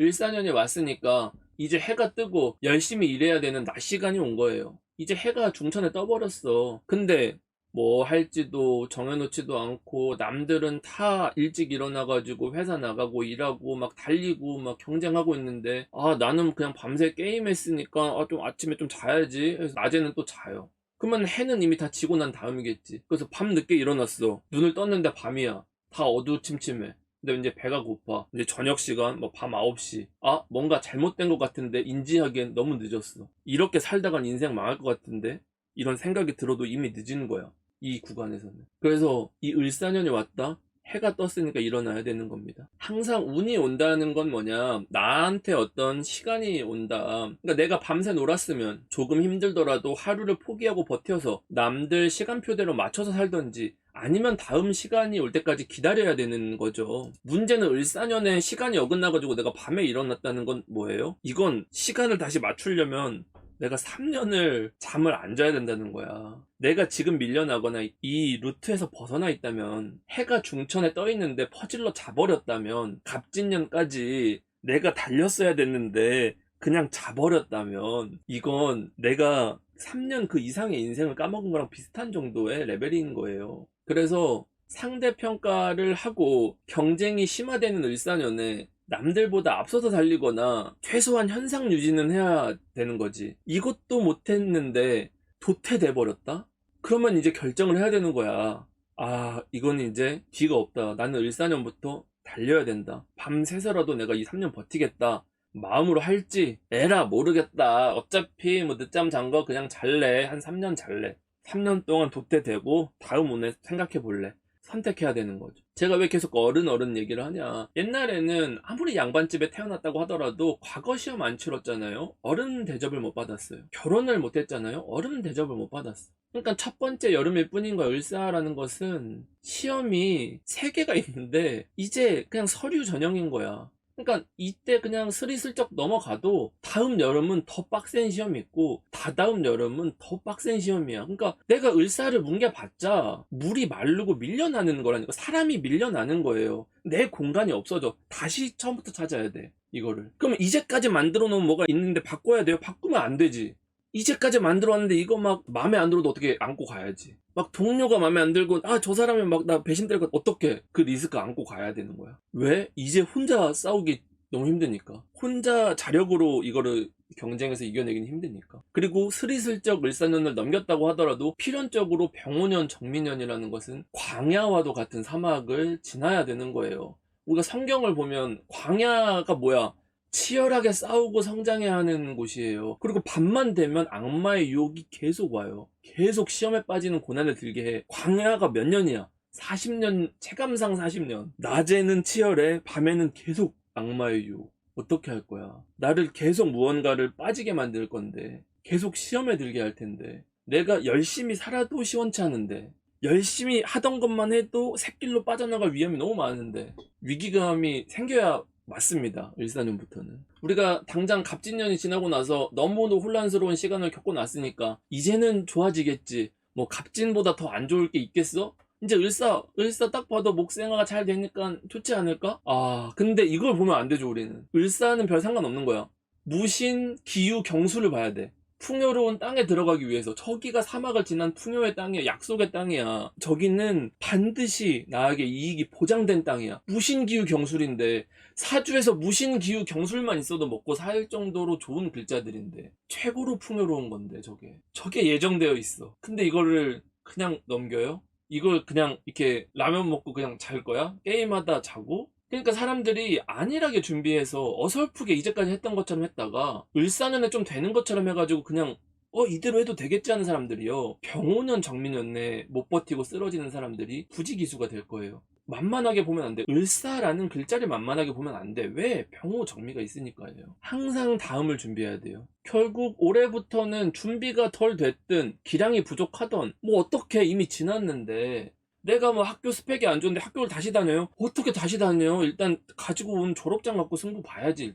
을사년이 왔으니까 이제 해가 뜨고 열심히 일해야 되는 낮 시간이 온 거예요. 이제 해가 중천에 떠버렸어. 근데 뭐 할지도 정해놓지도 않고 남들은 다 일찍 일어나가지고 회사 나가고 일하고 막 달리고 막 경쟁하고 있는데 나는 그냥 밤새 게임했으니까 좀 아침에 좀 자야지 그래서 낮에는 또 자요. 그러면 해는 이미 다 지고 난 다음이겠지. 그래서 밤 늦게 일어났어. 눈을 떴는데 밤이야. 다 어두침침해. 근데 이제 배가 고파. 이제 저녁 시간, 뭐 밤 9시. 뭔가 잘못된 것 같은데 인지하기엔 너무 늦었어. 이렇게 살다간 인생 망할 것 같은데? 이런 생각이 들어도 이미 늦은 거야. 이 구간에서는. 그래서 이 을사년이 왔다? 해가 떴으니까 일어나야 되는 겁니다. 항상 운이 온다는 건 뭐냐, 나한테 어떤 시간이 온다. 그러니까 내가 밤새 놀았으면 조금 힘들더라도 하루를 포기하고 버텨서 남들 시간표대로 맞춰서 살던지, 아니면 다음 시간이 올 때까지 기다려야 되는 거죠. 문제는 을사년에 시간이 어긋나가지고 내가 밤에 일어났다는 건 뭐예요? 이건 시간을 다시 맞추려면 내가 3년을 잠을 안 자야 된다는 거야. 내가 지금 밀려나거나 이 루트에서 벗어나 있다면, 해가 중천에 떠 있는데 퍼질러 자버렸다면, 갑진년까지 내가 달렸어야 됐는데 그냥 자버렸다면, 이건 내가 3년 그 이상의 인생을 까먹은 거랑 비슷한 정도의 레벨인 거예요. 그래서 상대평가를 하고 경쟁이 심화되는 을사년에 남들보다 앞서서 달리거나 최소한 현상 유지는 해야 되는 거지. 이것도 못했는데 도태돼 버렸다? 그러면 이제 결정을 해야 되는 거야. 이건 이제 뒤가 없다. 나는 을사년부터 달려야 된다. 밤새서라도 내가 이 3년 버티겠다. 마음으로 할지 에라 모르겠다. 어차피 뭐 늦잠 잔 거 그냥 잘래. 한 3년 잘래. 3년 동안 도태되고 다음 운에 생각해 볼래. 선택해야 되는 거죠. 제가 왜 계속 어른 얘기를 하냐. 옛날에는 아무리 양반집에 태어났다고 하더라도 과거 시험 안 치렀잖아요. 어른 대접을 못 받았어요. 결혼을 못 했잖아요. 어른 대접을 못 받았어. 그러니까 첫 번째 여름일 뿐인 거야. 을사라는 것은 시험이 3개가 있는데 이제 그냥 서류 전형인 거야. 그러니까 이때 그냥 스리슬쩍 넘어가도 다음 여름은 더 빡센 시험이 있고 다다음 여름은 더 빡센 시험이야. 그러니까 내가 을사를 뭉개봤자 물이 마르고 밀려나는 거라니까. 사람이 밀려나는 거예요. 내 공간이 없어져. 다시 처음부터 찾아야 돼, 이거를. 그러면 이제까지 만들어 놓은 뭐가 있는데 바꿔야 돼요? 바꾸면 안 되지. 이제까지 만들어 왔는데 이거 막 마음에 안 들어도 어떻게 안고 가야지. 막 동료가 마음에 안 들고 저 사람이 막 나 배신될것 어떻게 그 리스크 안고 가야 되는 거야. 왜? 이제 혼자 싸우기 너무 힘드니까. 혼자 자력으로 이거를 경쟁에서 이겨내기는 힘드니까. 그리고 스리슬쩍 을사년을 넘겼다고 하더라도 필연적으로 병오년 정미년이라는 것은 광야와도 같은 사막을 지나야 되는 거예요. 우리가 성경을 보면 광야가 뭐야? 치열하게 싸우고 성장해야 하는 곳이에요. 그리고 밤만 되면 악마의 유혹이 계속 와요. 계속 시험에 빠지는 고난을 들게 해. 광야가 몇 년이야? 40년, 체감상 40년. 낮에는 치열해, 밤에는 계속 악마의 유혹. 어떻게 할 거야? 나를 계속 무언가를 빠지게 만들 건데, 계속 시험에 들게 할 텐데, 내가 열심히 살아도 시원치 않은데, 열심히 하던 것만 해도 샛길로 빠져나갈 위험이 너무 많은데, 위기감이 생겨야 맞습니다. 을사년부터는. 우리가 당장 갑진년이 지나고 나서 너무도 혼란스러운 시간을 겪고 났으니까 이제는 좋아지겠지. 뭐 갑진보다 더 안 좋을 게 있겠어? 이제 을사 딱 봐도 목생화가 잘 되니까 좋지 않을까? 근데 이걸 보면 안 되죠, 우리는. 을사는 별 상관없는 거야. 무신, 기유, 경수를 봐야 돼. 풍요로운 땅에 들어가기 위해서. 저기가 사막을 지난 풍요의 땅이야. 약속의 땅이야. 저기는 반드시 나에게 이익이 보장된 땅이야. 무신기유 경술인데, 사주에서 무신기유 경술만 있어도 먹고 살 정도로 좋은 글자들인데, 최고로 풍요로운 건데 저게 예정되어 있어. 근데 이거를 그냥 넘겨요? 이걸 그냥 이렇게 라면 먹고 그냥 잘 거야? 게임하다 자고? 그러니까 사람들이 안일하게 준비해서 어설프게 이제까지 했던 것처럼 했다가 을사년에 좀 되는 것처럼 해가지고 그냥 이대로 해도 되겠지 하는 사람들이요, 병오년 정민년에 못 버티고 쓰러지는 사람들이 부지기수가 될 거예요. 만만하게 보면 안 돼. 을사라는 글자를 만만하게 보면 안 돼. 왜? 병오 정미가 있으니까요. 항상 다음을 준비해야 돼요. 결국 올해부터는 준비가 덜 됐든 기량이 부족하던 뭐 어떻게 이미 지났는데, 내가 뭐 학교 스펙이 안 좋은데 학교를 다시 다녀요? 어떻게 다시 다녀요? 일단 가지고 온 졸업장 갖고 승부 봐야지.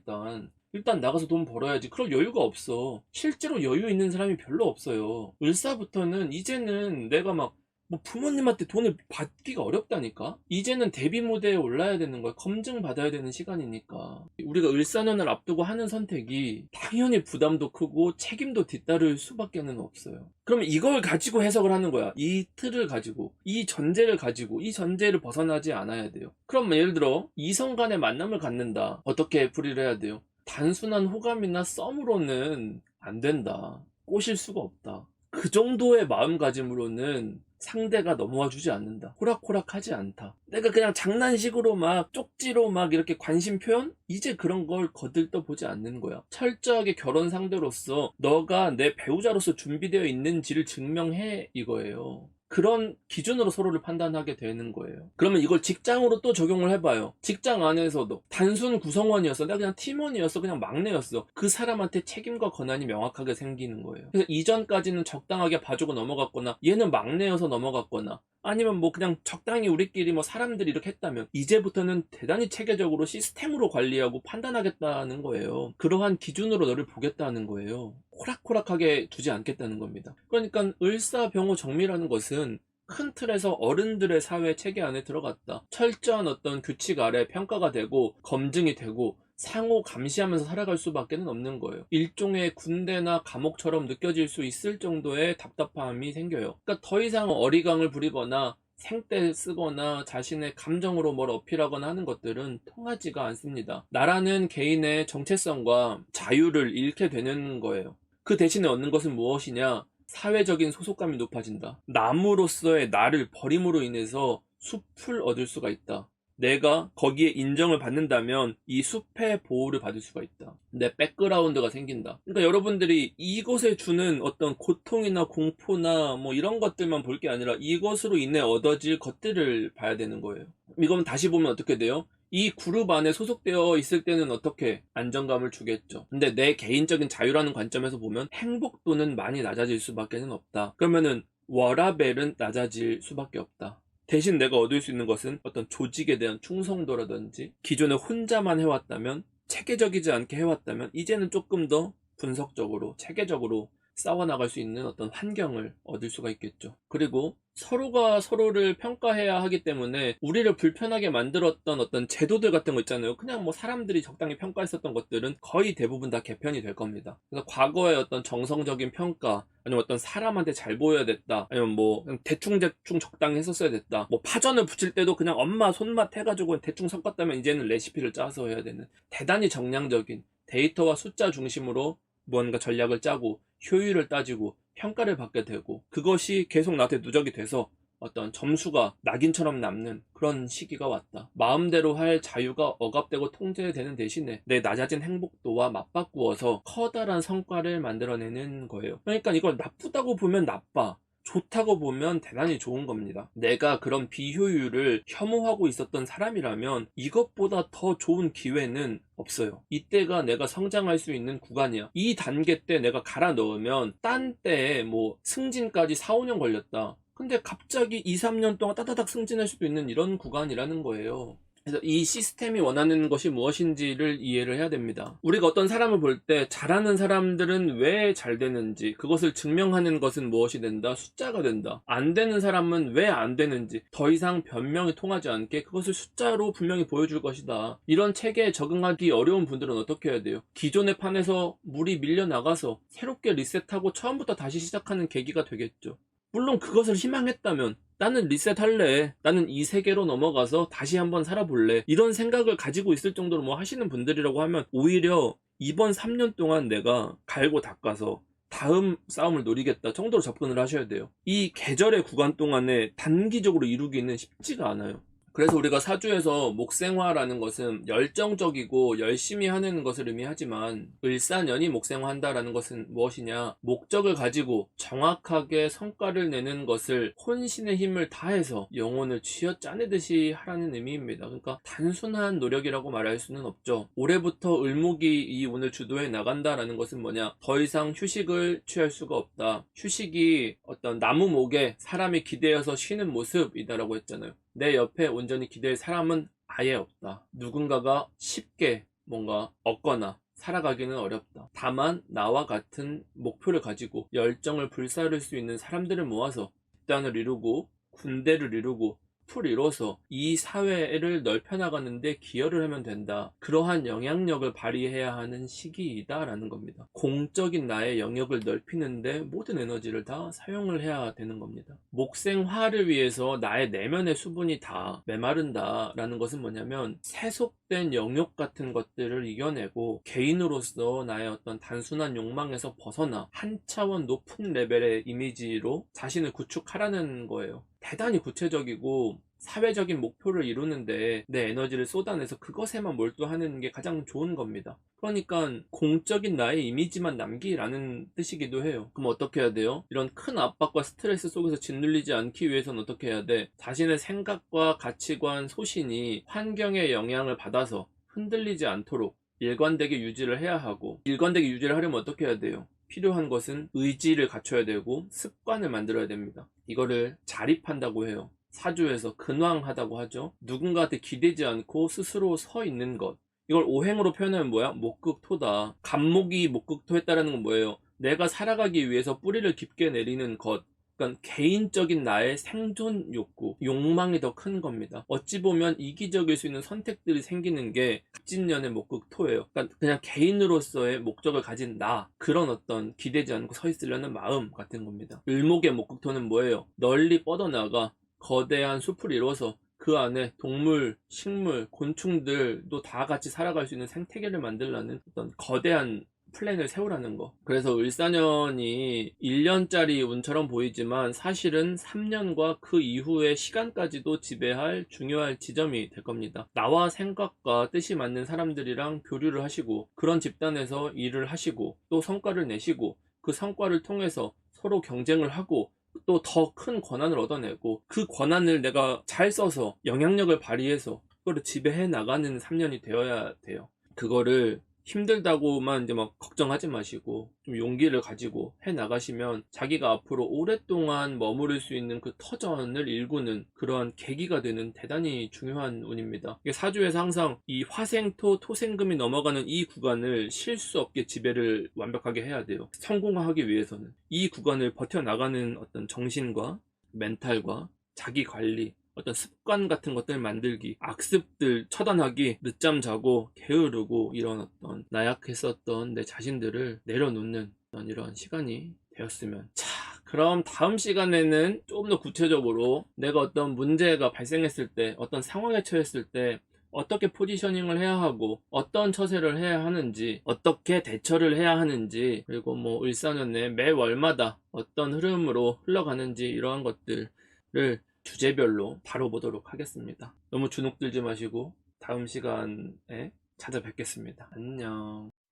일단 나가서 돈 벌어야지. 그럴 여유가 없어. 실제로 여유 있는 사람이 별로 없어요. 을사부터는 이제는 내가 막 뭐 부모님한테 돈을 받기가 어렵다니까. 이제는 데뷔 무대에 올라야 되는 거야. 검증 받아야 되는 시간이니까. 우리가 을사년을 앞두고 하는 선택이 당연히 부담도 크고 책임도 뒤따를 수밖에는 없어요. 그러면 이걸 가지고 해석을 하는 거야. 이 틀을 가지고, 이 전제를 가지고, 이 전제를 벗어나지 않아야 돼요. 그럼 예를 들어 이성 간의 만남을 갖는다. 어떻게 풀이를 해야 돼요? 단순한 호감이나 썸으로는 안 된다. 꼬실 수가 없다. 그 정도의 마음가짐으로는 상대가 넘어와 주지 않는다. 호락호락하지 않다. 내가 그냥 장난식으로 막 쪽지로 막 이렇게 관심 표현? 이제 그런 걸 거들떠 보지 않는 거야. 철저하게 결혼 상대로서 너가 내 배우자로서 준비되어 있는지를 증명해, 이거예요. 그런 기준으로 서로를 판단하게 되는 거예요. 그러면 이걸 직장으로 또 적용을 해봐요. 직장 안에서도 단순 구성원이었어. 내가 그냥 팀원이었어. 그냥 막내였어. 그 사람한테 책임과 권한이 명확하게 생기는 거예요. 그래서 이전까지는 적당하게 봐주고 넘어갔거나, 얘는 막내여서 넘어갔거나, 아니면 뭐 그냥 적당히 우리끼리 뭐 사람들이 이렇게 했다면, 이제부터는 대단히 체계적으로 시스템으로 관리하고 판단하겠다는 거예요. 그러한 기준으로 너를 보겠다는 거예요. 호락호락하게 두지 않겠다는 겁니다. 그러니까 을사병호정미라는 것은 큰 틀에서 어른들의 사회 체계 안에 들어갔다. 철저한 어떤 규칙 아래 평가가 되고 검증이 되고 상호 감시하면서 살아갈 수밖에 없는 거예요. 일종의 군대나 감옥처럼 느껴질 수 있을 정도의 답답함이 생겨요. 그러니까 더 이상 어리광을 부리거나 생떼 쓰거나 자신의 감정으로 뭘 어필하거나 하는 것들은 통하지가 않습니다. 나라는 개인의 정체성과 자유를 잃게 되는 거예요. 그 대신에 얻는 것은 무엇이냐? 사회적인 소속감이 높아진다. 남으로서의 나를 버림으로 인해서 숲을 얻을 수가 있다. 내가 거기에 인정을 받는다면 이 숲의 보호를 받을 수가 있다. 내 백그라운드가 생긴다. 그러니까 여러분들이 이것에 주는 어떤 고통이나 공포나 뭐 이런 것들만 볼 게 아니라 이것으로 인해 얻어질 것들을 봐야 되는 거예요. 이건 다시 보면 어떻게 돼요? 이 그룹 안에 소속되어 있을 때는 어떻게 안정감을 주겠죠. 근데 내 개인적인 자유라는 관점에서 보면 행복도는 많이 낮아질 수밖에 없다. 그러면은 워라밸은 낮아질 수밖에 없다. 대신 내가 얻을 수 있는 것은 어떤 조직에 대한 충성도라든지, 기존에 혼자만 해왔다면, 체계적이지 않게 해왔다면 이제는 조금 더 분석적으로 체계적으로 싸워나갈 수 있는 어떤 환경을 얻을 수가 있겠죠. 그리고 서로가 서로를 평가해야 하기 때문에 우리를 불편하게 만들었던 어떤 제도들 같은 거 있잖아요. 그냥 뭐 사람들이 적당히 평가했었던 것들은 거의 대부분 다 개편이 될 겁니다. 그래서 과거의 어떤 정성적인 평가, 아니면 어떤 사람한테 잘 보여야 됐다, 아니면 뭐 대충 적당히 했었어야 됐다, 뭐 파전을 부칠 때도 그냥 엄마 손맛 해가지고 대충 섞었다면 이제는 레시피를 짜서 해야 되는, 대단히 정량적인 데이터와 숫자 중심으로 뭔가 전략을 짜고 효율을 따지고 평가를 받게 되고, 그것이 계속 나한테 누적이 돼서 어떤 점수가 낙인처럼 남는 그런 시기가 왔다. 마음대로 할 자유가 억압되고 통제되는 대신에 내 낮아진 행복도와 맞바꾸어서 커다란 성과를 만들어내는 거예요. 그러니까 이걸 나쁘다고 보면 나빠, 좋다고 보면 대단히 좋은 겁니다. 내가 그런 비효율을 혐오하고 있었던 사람이라면 이것보다 더 좋은 기회는 없어요. 이때가 내가 성장할 수 있는 구간이야. 이 단계 때 내가 갈아 넣으면 딴 때에 뭐 승진까지 4, 5년 걸렸다. 근데 갑자기 2, 3년 동안 따다닥 승진할 수도 있는 이런 구간이라는 거예요. 그래서 이 시스템이 원하는 것이 무엇인지를 이해를 해야 됩니다. 우리가 어떤 사람을 볼 때 잘하는 사람들은 왜 잘 되는지, 그것을 증명하는 것은 무엇이 된다? 숫자가 된다. 안 되는 사람은 왜 안 되는지 더 이상 변명이 통하지 않게 그것을 숫자로 분명히 보여줄 것이다. 이런 체계에 적응하기 어려운 분들은 어떻게 해야 돼요? 기존의 판에서 물이 밀려나가서 새롭게 리셋하고 처음부터 다시 시작하는 계기가 되겠죠. 물론 그것을 희망했다면 나는 리셋할래, 나는 이 세계로 넘어가서 다시 한번 살아볼래, 이런 생각을 가지고 있을 정도로 뭐 하시는 분들이라고 하면 오히려 이번 3년 동안 내가 갈고 닦아서 다음 싸움을 노리겠다 정도로 접근을 하셔야 돼요. 이 계절의 구간 동안에 단기적으로 이루기는 쉽지가 않아요. 그래서 우리가 사주에서 목생화라는 것은 열정적이고 열심히 하는 것을 의미하지만, 을사년이 목생화한다라는 것은 무엇이냐? 목적을 가지고 정확하게 성과를 내는 것을 혼신의 힘을 다해서 영혼을 쥐어짜내듯이 하라는 의미입니다. 그러니까 단순한 노력이라고 말할 수는 없죠. 올해부터 을목이 이 운을 주도해 나간다라는 것은 뭐냐? 더 이상 휴식을 취할 수가 없다. 휴식이 어떤 나무 목에 사람이 기대어서 쉬는 모습이다라고 했잖아요. 내 옆에 온전히 기댈 사람은 아예 없다. 누군가가 쉽게 뭔가 얻거나 살아가기는 어렵다. 다만 나와 같은 목표를 가지고 열정을 불사를 수 있는 사람들을 모아서 집단을 이루고 군대를 이루고 풀 이뤄서 이 사회를 넓혀나가는데 기여를 하면 된다. 그러한 영향력을 발휘해야 하는 시기이다라는 겁니다. 공적인 나의 영역을 넓히는데 모든 에너지를 다 사용을 해야 되는 겁니다. 목생화를 위해서 나의 내면의 수분이 다 메마른다라는 것은 뭐냐면 세속된 영역 같은 것들을 이겨내고 개인으로서 나의 어떤 단순한 욕망에서 벗어나 한 차원 높은 레벨의 이미지로 자신을 구축하라는 거예요. 대단히 구체적이고 사회적인 목표를 이루는데 내 에너지를 쏟아내서 그것에만 몰두하는 게 가장 좋은 겁니다. 그러니까 공적인 나의 이미지만 남기라는 뜻이기도 해요. 그럼 어떻게 해야 돼요? 이런 큰 압박과 스트레스 속에서 짓눌리지 않기 위해서는 어떻게 해야 돼? 자신의 생각과 가치관, 소신이 환경의 영향을 받아서 흔들리지 않도록 일관되게 유지를 해야 하고, 일관되게 유지를 하려면 어떻게 해야 돼요? 필요한 것은 의지를 갖춰야 되고 습관을 만들어야 됩니다. 이거를 자립한다고 해요. 사주에서 근황하다고 하죠. 누군가한테 기대지 않고 스스로 서 있는 것. 이걸 오행으로 표현하면 뭐야? 목극토다. 갑목이 목극토했다라는 건 뭐예요? 내가 살아가기 위해서 뿌리를 깊게 내리는 것. 그러니까 개인적인 나의 생존 욕구, 욕망이 더 큰 겁니다. 어찌 보면 이기적일 수 있는 선택들이 생기는 게 갑진년의 목극토예요. 그러니까 그냥 개인으로서의 목적을 가진 나, 그런 어떤 기대지 않고 서 있으려는 마음 같은 겁니다. 을목의 목극토는 뭐예요? 널리 뻗어나가 거대한 숲을 이뤄서 그 안에 동물, 식물, 곤충들도 다 같이 살아갈 수 있는 생태계를 만들라는 어떤 거대한 플랜을 세우라는 거. 그래서 을사년이 1년짜리 운처럼 보이지만 사실은 3년과 그 이후의 시간까지도 지배할 중요할 지점이 될 겁니다. 나와 생각과 뜻이 맞는 사람들이랑 교류를 하시고 그런 집단에서 일을 하시고 또 성과를 내시고 그 성과를 통해서 서로 경쟁을 하고 또 더 큰 권한을 얻어내고 그 권한을 내가 잘 써서 영향력을 발휘해서 그거를 지배해 나가는 3년이 되어야 돼요. 그거를 힘들다고만 이제 막 걱정하지 마시고 좀 용기를 가지고 해 나가시면 자기가 앞으로 오랫동안 머무를 수 있는 그 터전을 일구는 그러한 계기가 되는 대단히 중요한 운입니다. 이게 사주에서 항상 이 화생토 토생금이 넘어가는 이 구간을 실수 없게 지배를 완벽하게 해야 돼요. 성공하기 위해서는 이 구간을 버텨나가는 어떤 정신과 멘탈과 자기 관리, 어떤 습관 같은 것들 만들기, 악습들 처단하기, 늦잠 자고 게으르고 이런 어떤 나약했었던 내 자신들을 내려놓는 이런 시간이 되었으면. 자, 그럼 다음 시간에는 조금 더 구체적으로 내가 어떤 문제가 발생했을 때, 어떤 상황에 처했을 때 어떻게 포지셔닝을 해야 하고 어떤 처세를 해야 하는지, 어떻게 대처를 해야 하는지, 그리고 뭐 을사년에 매월마다 어떤 흐름으로 흘러가는지 이러한 것들을 주제별로 다뤄보도록 하겠습니다. 너무 주눅들지 마시고 다음 시간에 찾아뵙겠습니다. 안녕.